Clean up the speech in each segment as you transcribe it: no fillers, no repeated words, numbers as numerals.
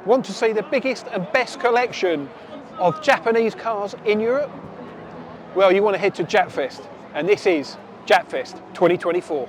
Want to see the biggest and best collection of Japanese cars in Europe? Well, you want to head to Japfest, and this is Japfest 2024.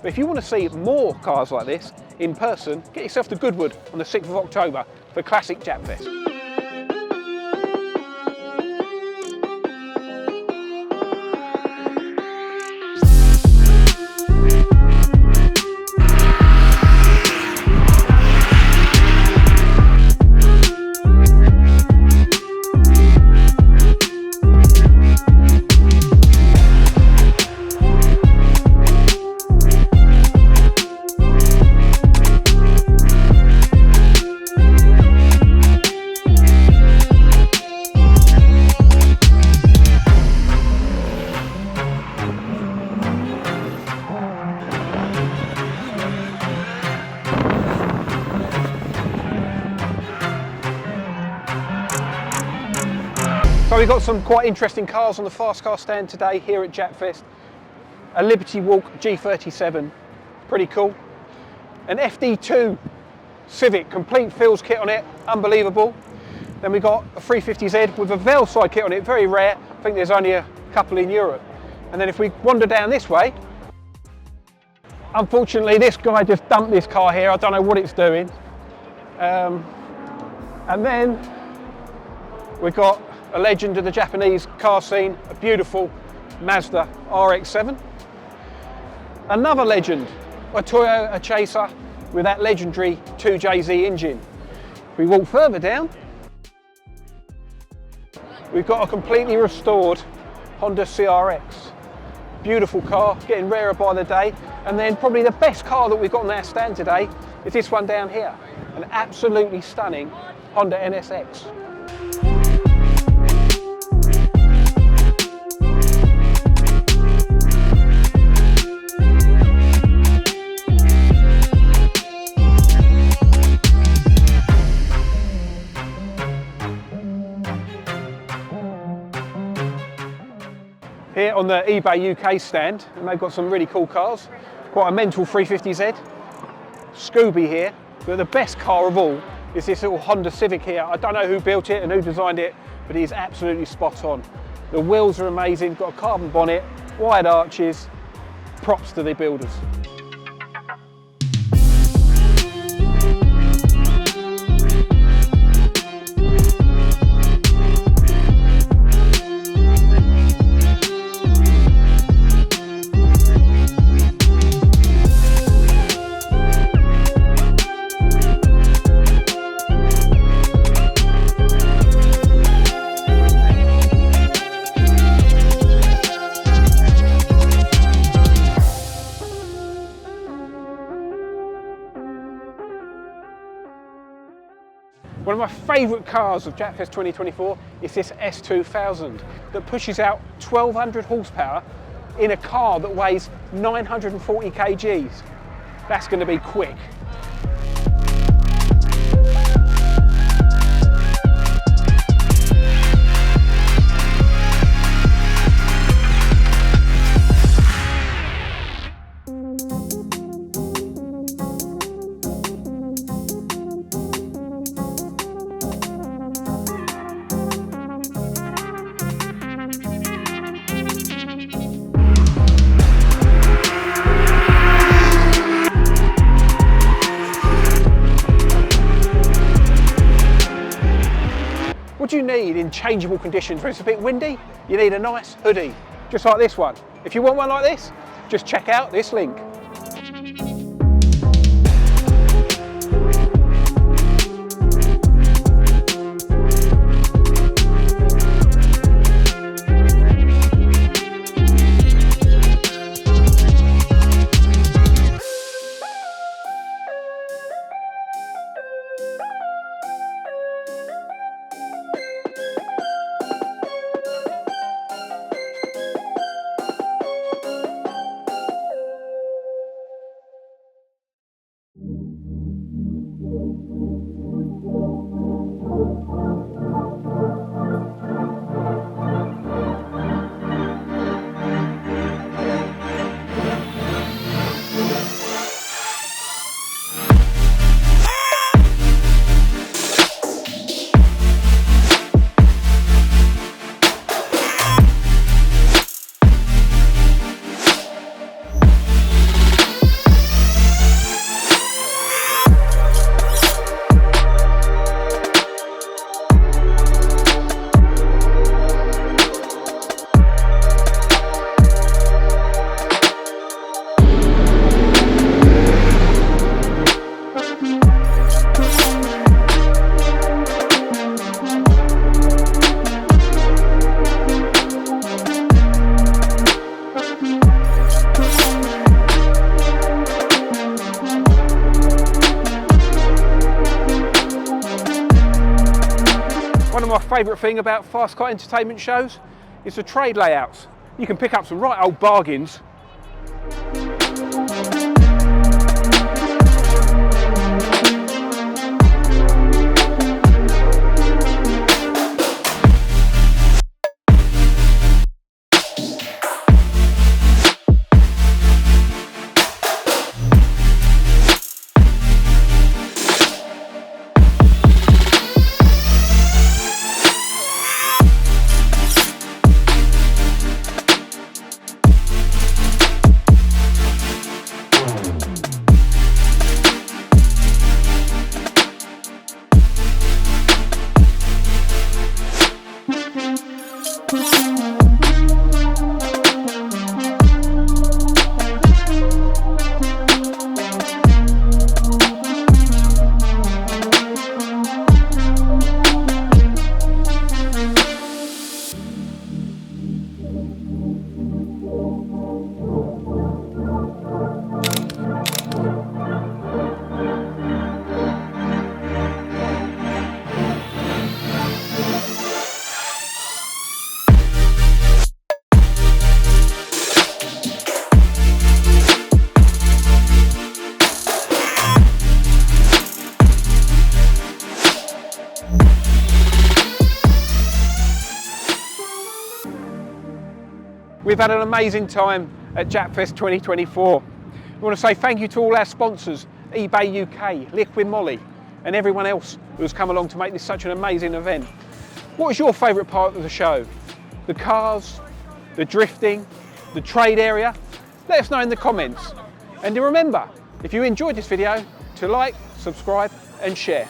If you want to see more cars like this in person, get yourself to Goodwood on the 6th of October for Classic Japfest. So we've got some quite interesting cars on the fast car stand today here at Japfest. A Liberty Walk G37, pretty cool. An FD2 Civic, complete Feels kit on it, unbelievable. Then we got a 350Z with a Vel side kit on it, very rare. I think there's only a couple in Europe. And then if we wander down this way, unfortunately this guy just dumped this car here, I don't know what it's doing. And then we've got a legend of the Japanese car scene, a beautiful Mazda RX-7. Another legend, a Toyota Chaser with that legendary 2JZ engine. If we walk further down, we've got a completely restored Honda CRX. Beautiful car, getting rarer by the day. And then probably the best car that we've got on our stand today is this one down here, an absolutely stunning Honda NSX. Here on the eBay UK stand, and they've got some really cool cars. Quite a mental 350Z. Scooby here, but the best car of all is this little Honda Civic here. I don't know who built it and who designed it, but it is absolutely spot on. The wheels are amazing, got a carbon bonnet, wide arches, props to the builders. One of my favourite cars of Japfest 2024 is this S2000 that pushes out 1200 horsepower in a car that weighs 940 kgs. That's going to be quick. you need in changeable conditions where it's a bit windy? You need a nice hoodie, just like this one. If you want one like this, just check out this link. My favourite thing about fast car entertainment shows is the trade layouts. You can pick up some right old bargains. We've had an amazing time at Japfest 2024. We want to say thank you to all our sponsors, eBay UK, Liquid Moly, and everyone else who has come along to make this such an amazing event. What was your favourite part of the show? The cars, the drifting, the trade area? Let us know in the comments. And remember, if you enjoyed this video, to like, subscribe and share.